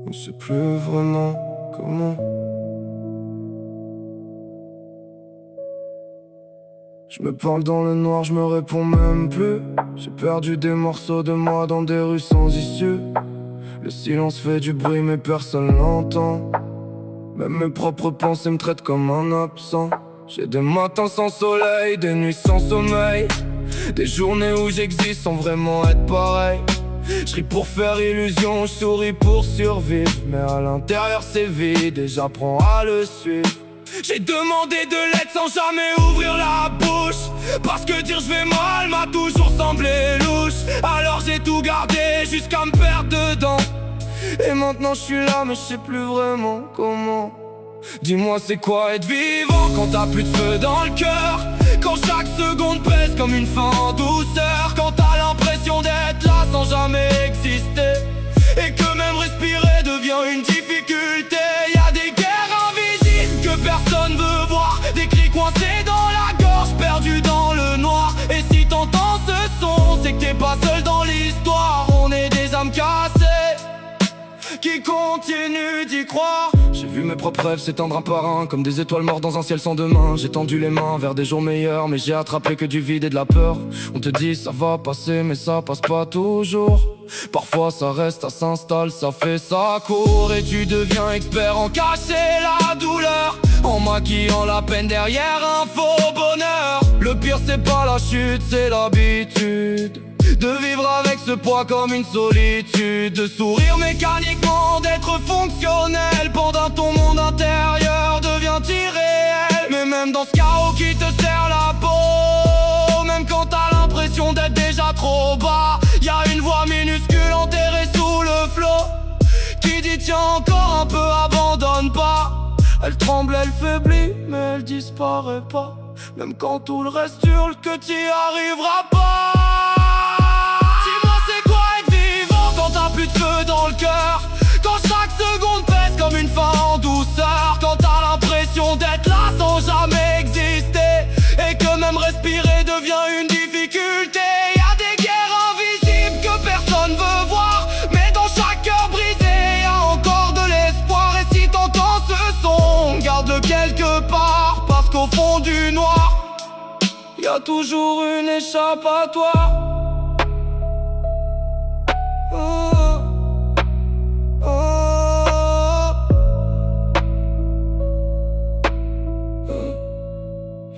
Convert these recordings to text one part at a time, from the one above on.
On sait plus vraiment comment. Je me parle dans le noir, je me réponds même plus. J'ai perdu des morceaux de moi dans des rues sans issue. Le silence fait du bruit mais personne l'entend. Même mes propres pensées me traitent comme un absent. J'ai des matins sans soleil, des nuits sans sommeil, des journées où j'existe sans vraiment être pareil. Je ris pour faire illusion, je souris pour survivre, mais à l'intérieur c'est vide et j'apprends à le suivre. J'ai demandé de l'aide sans jamais ouvrir la bouche, parce que dire je vais mal m'a toujours semblé louche. Alors j'ai tout gardé jusqu'à me perdre dedans. Et maintenant je suis là mais je sais plus vraiment comment. Dis-moi c'est quoi être vivant quand t'as plus de feu dans le cœur, quand chaque seconde pèse comme une fin en douceur, quand t'as l'impression d'être là sans jamais exister, et que même respirer devient une difficulté. Y'a des guerres invisibles que personne veut voir, des cris coincés dans la gorge, perdus dans le noir. Et si t'entends ce son, c'est que t'es pas seul dans l'histoire. On est des âmes cassées qui continuent d'y croire. J'ai vu mes propres rêves s'éteindre un par un, comme des étoiles mortes dans un ciel sans demain. J'ai tendu les mains vers des jours meilleurs, mais j'ai attrapé que du vide et de la peur. On te dit ça va passer, mais ça passe pas toujours. Parfois ça reste, ça s'installe, ça fait ça court. Et tu deviens expert en cacher la douleur, en maquillant la peine derrière un faux bonheur. Le pire c'est pas la chute, c'est l'habitude de vivre avec ce poids comme une solitude, de sourire mécaniquement, d'être fonctionnel pendant ton monde intérieur devient irréel. Mais même dans ce chaos qui te serre la peau, même quand t'as l'impression d'être déjà trop bas, y'a une voix minuscule enterrée sous le flot qui dit tiens encore un peu, abandonne pas. Elle tremble, elle faiblit, mais elle disparaît pas, même quand tout le reste hurle que t'y arriveras pas. Plus de feu dans le cœur, quand chaque seconde pèse comme une fin en douceur, quand t'as l'impression d'être là sans jamais exister, et que même respirer devient une difficulté. Y'a des guerres invisibles que personne veut voir, mais dans chaque cœur brisé y'a encore de l'espoir. Et si t'entends ce son, garde-le quelque part, parce qu'au fond du noir y'a toujours une échappatoire.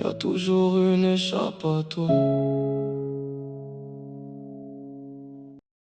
Y'a toujours une échappatoire.